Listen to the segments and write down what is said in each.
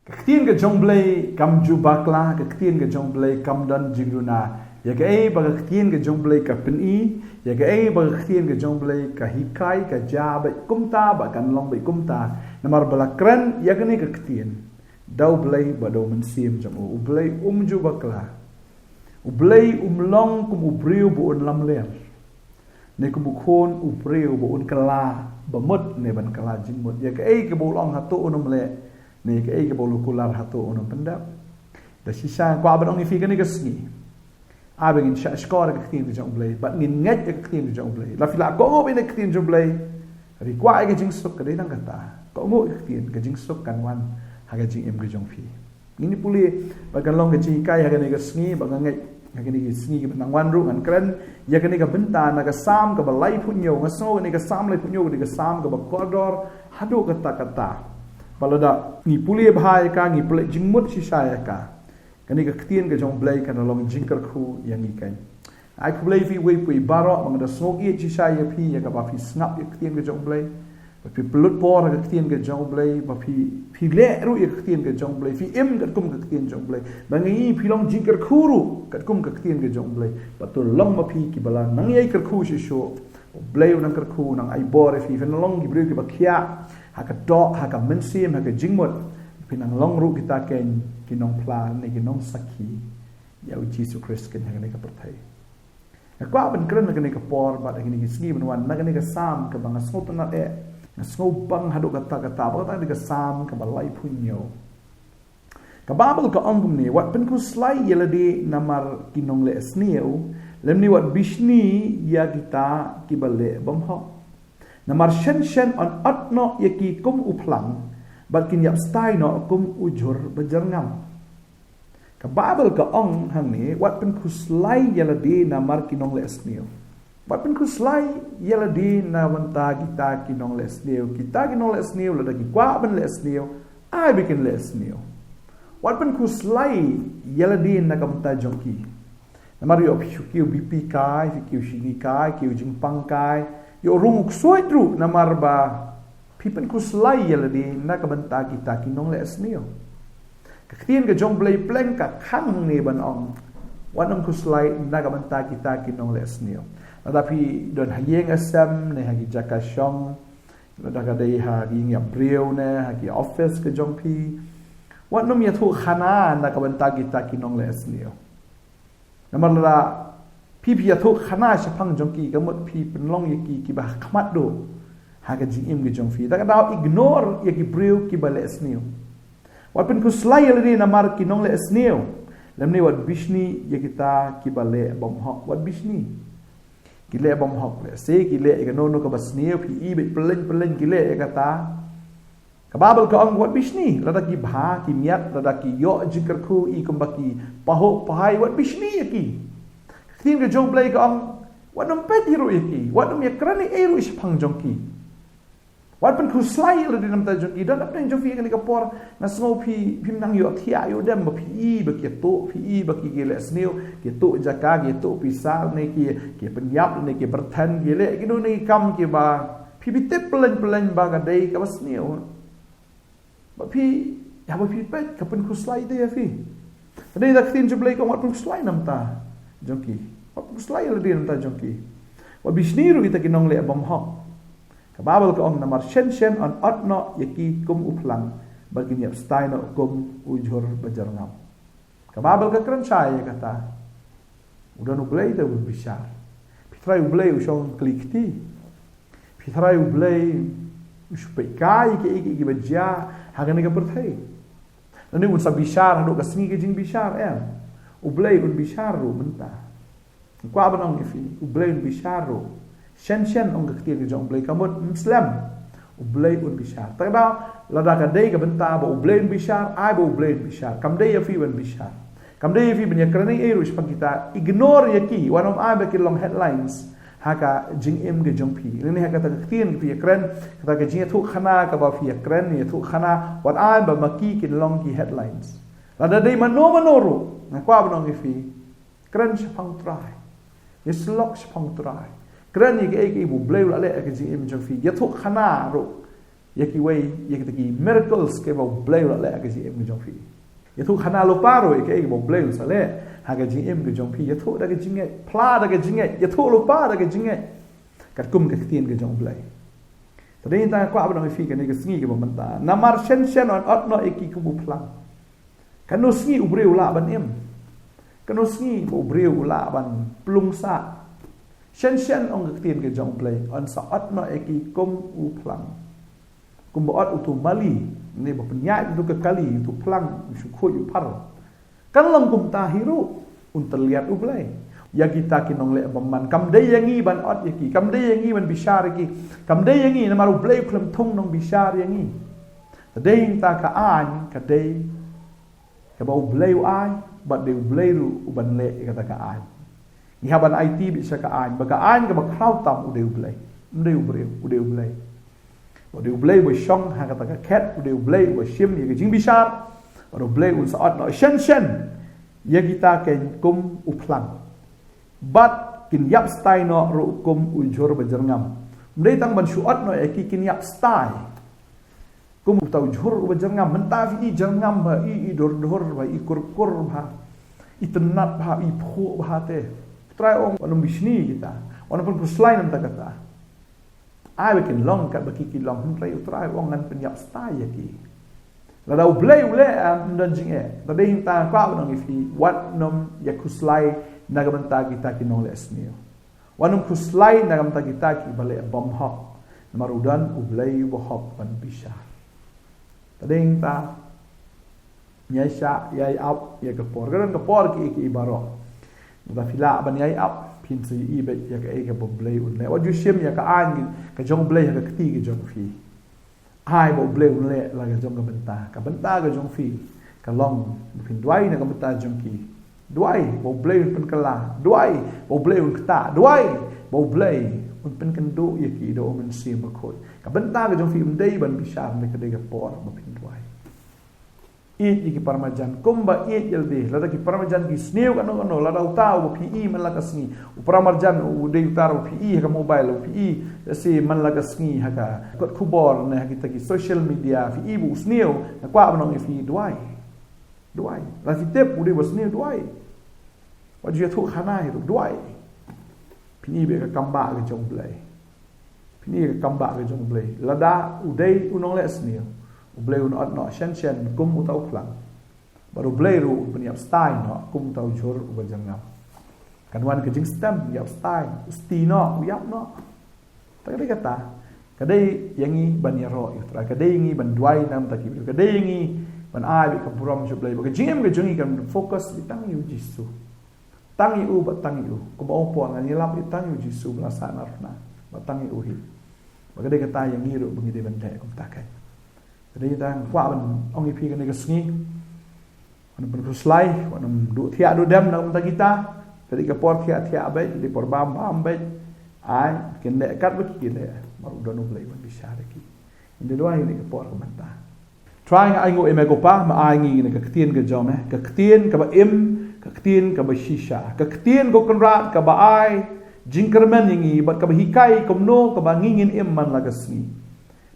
Ketien ke jong blai kam jubakla, ketien ke jong blai kam dan jingruna. Ya ke baga ketien ke jong blai ka peni, ya ke baga ketien ke jong blai ka hikai ka jabat kumta ba kan long bai kumta. Namar bala kran ya ke ni ke ketien. Dau blai ba dau mensim jam u blai jubakla. U blai long kum ubriu bu on lam ler. Ne kum khon ubriu bu on kala ba mut ne ban kala jingmut. Ya ke bu long hatu onum le. Ni ke bolu kular hatu ono pendap da sisa ko abang ni fi ke ni ke sni abang in sha skor ke tin jong blai bat ngin nget ke tin jong blai la fila ko ngo be ke tin jong blai ri kwa ke jing suk ke dai nang kata ko ngo ke tin ke jing suk kan wan ha ke jing em ke jong fi ini puli bagan long ke jing kai ha ke ni ke sni bagang nget ha ke ni ke sni ke nang wan ru ngan kren ya ke ni ke benta na ke sam ke balai punyo ngaso ni ke sam lai punyo ni ke sam ke ba kodor hadu kata balada ni puli bahai ka ni puli jingmut sisaya ka kani ka ketien ke jong blai kana long jingkar khu yang ikan ai pulai fi we pui baro mangda snok ye sisaya pi ya ka ba fi snap ye ketien ke jong blai ba fi pelut por ke ketien ke jong blai ba fi le ru ye ketien ke jong blai fi em kat kum ke ketien jong blai bangi fi long jingkar khu ru kat kum ke ketien ke jong blai batul long ma pi ki bala nang ye kar khu shi sho blai nang kar khu nang ai bor fi fen long gi bru ki ba khia haka dok haka mensim haka jingmut pinang long ru kita ken kinong plan ni kinong saki ya Jesus Christ ken haka ni ka perthai kwa ban kren haka ni ka por ba haka ni sgi ban wan haka ni ka sam ka bang snot na e snot bang hadu kata ba ta ni ka sam ka balai punyo ka babel ka ongum ni wat pen ku slai yeladi namar kinong le sneu lemni wat bishni ya kita kibale bam ho namar shen on atno yaki kum uplang balkin yap stai no kum ujur bajarngam ka babel ka ong hang ni wat pen kuslai yaladi namar kinong lesnio wat pen kuslai yaladi na wanta kita kinong lesnio kita kinong lesnio lada ki kwa ben lesnio ai bikin lesnio wat pen kuslai yaladi na kamta jongki namar yo kiu bp kai kiu shini kai kiu jingpang kai yo rung suai tru namar ba pipen kuslai yaladi na kabanta kita kinong le asnio kakien ke jong blai pleng ka khang ni ban ong wanong kuslai na kabanta kita kinong le asnio tetapi don hayeng asam ne hagi jakashong da ka dei ha gi ngap priu ne hagi office ke jong pi wanom ya thu khana na kabanta kita kinong le asnio namar laพี่ทุกขณะเฉพาะจงกีก็หมดพี่เป็นล่องยกีกีบะขมัดดูหากจิงอิมกับจงฟีแต่ก็ดาว ignore ยกีบริวกีบะเลสเนียววัดเป็นคุสไลอะไรนี่นามาร์กินองเลสเนียวแล้วนี่วัดบิชนียกิตากีบะเลบอมฮอกวัดบิชนีกิเลบอมฮอกเลยเซกิเลกันโนนกับบสเนียวพี่อีเบปเล่นกิเลกตากับบาเบลก็องวัดบิชนีระดับกีบากีมียดระดับกีโยจิกรคูอีกุมบักีปะโหปะไฮวัดบิชนียกีทีมกับจงเปลยก็องวัดน้ำเป็ดฮิโรยกีวัดน้ำยากรณีเอรุชพังจงกีวัดเป็นคุสไลเลยดีน้ำตาจงกีดันนับเป็นจงฟีกันนี่ก็ปอร์นัสโนพี่นั่งอยู่ที่อายุเดิมบ่พี่บ่เกี่ยโตพี่บ่กี่เกลสเนียวเกี่ยโตจากาเกี่ยโตพิซาในเกี่ยเป็นยับในเกี่ยประทันเกี่ยเละกี่ดูในกำเกี่ยบ่าพี่เต็มเปล่นบางกันได้กับสเนียวบ่พี่อย่าบ่พี่เป็ดกับเป็นคุสไลเดียพี่แต่ในทีมจงเปลยก็วัดเป็นคุสไลน้ำตาjongki wat slai le din ta jongki wa bishniru kita kinong le bom hok ka babal ko ong namar shen on atno yaki kum uplang bagin yap staino kum ujur bajarngam ka babal ka kran sai kata udah nu play ta bishar pitrai ublay ushong klikti pitrai ublay uspai kai ke bajja hagane ka perthai nani un sa bishar hadu ka singi ke jing bishar ublay un bisharu menta kwa banong ifi ublay un bisharu shen ong kaktir ke jong ublay kamut muslim ublay un bishar ta da lada ka dei ka benta ba ublay un bishar ai ba ublay un bishar kam dei ifi un bishar kam dei ifi banya krani eru spang kita ignore yaki one of ai ba long headlines haka jing em ke jong pi ni haka ta kaktir ke kren kata ke jing thu khana ka ba fi kren ni thu khana what ai ba maki kin long ki headlines lada dei manoro na kwa banong ifi kren chapang try yeslok chapang try kren ni ke ibu bleu la le ke jing im jong fi ya thu khana ro ki way ki taki miracles ke bo blay la le ka ji em jong phi ya thu khana lo pa ro ke bo blay sa le ha ka ji em jong phi ya thu da ka ji nge pla da ka ji nge ya thu lo pa da ka ji nge kat kum ka tien ka jong blay tadi ta kwa ba no phi ka ne ka sngi ke bo man ta namar shen on ot no ki ku bu plang kan no sngi ubreu la ban em kan no sngi ubreu la ban plung sa shen ong ka tien ka jong blay on sa ot no ki kum u plang kum bo ot utu mali ni bo penyai tu ke kali tu plang su kho yu par kan long kum ta hiru un terlihat ublai ya kita kinong le baman kam dei yangi ban ot yaki kam dei yangi ban bishar yaki kam dei yangi na maru blai klem thong nong bishar yangi dei ta ka an ka dei ka ba ublai ai ba dei ublai ru uban le kata ka an ni haban IT bisa ka an ba ka an ka ba kraut tam udeu ublai udeu ublai udeu ublai bo shong ha kata ka cat udeu ublai bo shim ye jing bishar udeu ublai un saat no shen ya kita ken kum uplang bat kin yap stai no ru kum ujur bajerngam mdei tang ban shuat no eki kin yap stai kum tau jur bajerngam menta fi jerngam ba i dor ba i kur ba i tenat ba i phu ba te try ong anum bisni kita wana pun kuslain nam kata ai bekin long kat baki ki long try ong ngan pen yap stai yaki la dau blai ule am dan jing tadi hinta kwa nang ifi wat nom yakuslai nagamanta kita kinong lesnio wanum kuslai nagamanta kita ki bale bom hok marudan ublai bo hok ban bisa tading ta nyasha yai up ya kapor kan kapor ki ibaro da fila ban yai up pin si ibe ya ka boblai unle waju shim ya ka an ka jong blai ya ka kti ki jong fi hai boblai unle la ka jong ka benta ka jong fi ka long pin dwai na ka benta jong ki duai bo blai un pen kala duai bo blai un kta duai bo blai un pen kendu ye ki do men sim ba khoi ka benta ga jong fi dei ban bisar me ka de ga por ba pin duai i ki parmajan kumba i yelde la ki parmajan ki sneu ka no la da utau pi i man la ka sni u parmajan u de utar pi i ka mobile pi i si man la ka sni ha ka kot khubor ne ha ki social media fi i bu sneu na kwa ba no fi duai la fi tep u de was sneu duai wa ju thu khana hi duai pini be ka kamba ka jong blai pini ka kamba ka jong blai la da u dei u nong le sneu u blai un ot no shen kum u tau klang baru blai ru peniap stai no kum tau jor u bajangam kan wan ke jing stem yap stai usti no u yap no ta kata kadai yangi ban yaro itra kadai yangi ban duai nam ta ki kadai yangi ban ai bi ka buram ju blai ba jing em ke jungi kan focus di tang yu jisu tangi u batang yu ko ba opo ngan yelap itang yu jisu belasana rna batang yu hi baga de kata yang ngiru bengi de bende ko takai jadi tang kwa ban ong ipi kan ke sngi on ben kuslai on du thia du dem na umta kita jadi ke por thia ba di por bam ba ai ken le kat ba ki le baru donu blai ban bisa ki inde doa ini ke por ko manta trying ai ngo eme ko pa ma ai ngi ne ka ktien ke jom ka ktien ka ba im ka ktien ka ba shisha ka ktien ko konrat ka ba ai jingkermen ngi ba ka ba hikai komno ka ba ngingin im man la kasni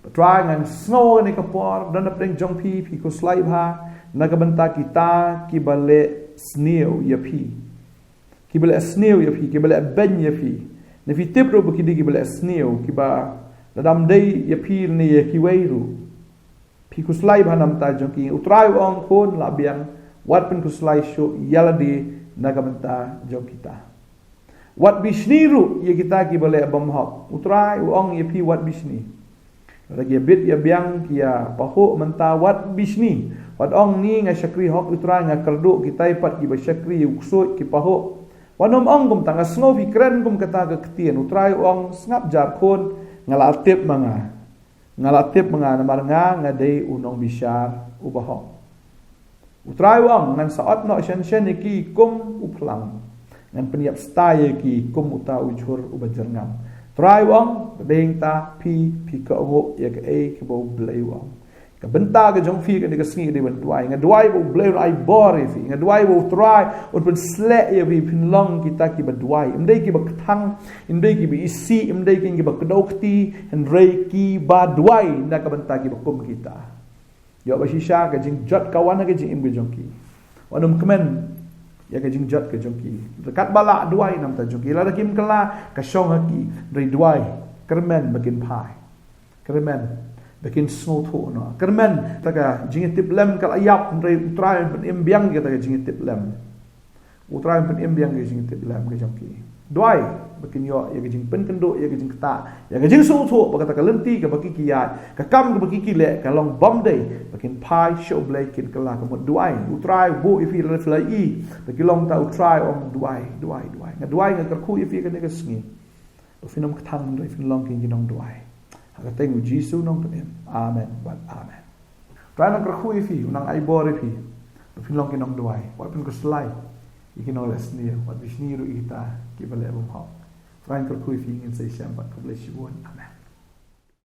but trying and snow ne ka por dan na jong pi ko slai ba na ka banta kita ki bale sneo ya pi ki bale sneo ya pi ki bale ben ya pi ne fi tip ro ki di ki bale sneo ki ba dadam dei ya pi ne ya ki weiru pi ku slai ba nam ta jong ki utrai ong khon la biang wat pen ku slai show yala di nagamanta jong kita wat bishniru ye kita ki bale bom hok utrai ong ye pi wat bishni lagi bit ya biang kia paho menta wat bishni wat ong ni nga syakri hok utrai nga kerdu kita ipat ki ba syakri uksut ki paho wanom ong kum tanga snow fi kren kum kata ka ktien utrai ong snap jar khon ngalatip manga na marnga nga dei unong bisyar ubahok utrai ong ngan saat no shen ki kum uplang ngan peniap stay ki kum uta ujur ubajernam try wong ding ta pi ka ngo ya ka e ki bo blai wong ka benta ka jong fi ka ni ka sngi de ban duai nga duai bo blay ai bor fi nga duai bo try ut ben slek ye vi pin long kita ki ba duai imdei ki ba thang imdei ki bi isi imdei ki ba kedokti en rei ki ba duai na ka benta ki ba kum kita yo ba shisha ka jing jot kawan ka jing im ge jong ki wanum kemen ya ka jing jot ka jong ki dekat bala duai nam ta jong ki la kim kala ka shong ki rei duai kermen bakin pai kermen bakin snow to no kermen taka jingitip lem kal ayap rei utrai pen imbiang kita ka jingitip lem utrai pen imbiang ka jingitip lem ka jongki doi bakin yo ya ka jing pen kendo ya ka jing kata ya ka jing snow to ba kata ka lenti ka baki kiat ka kam ka baki kile ka long bom day bakin pai show blakin kala ka mo doi utrai bo ifi le flai i bakin long ta utrai om doi nga doi nga ka khu ifi ka ne ka sngi finom ka thang rei fin long kin jinong doi Kata ngu Jisu nong tunim. Amen. But amen. Kaya nang krakhui fi, unang ay bori fi. Pinlong kinong duway. Wala pin ko slay. Ikinong les niya. Wat visniru ita. Kibale abong hao. Kaya nang krakhui fi ngin sa isyam. But God bless you. Amen.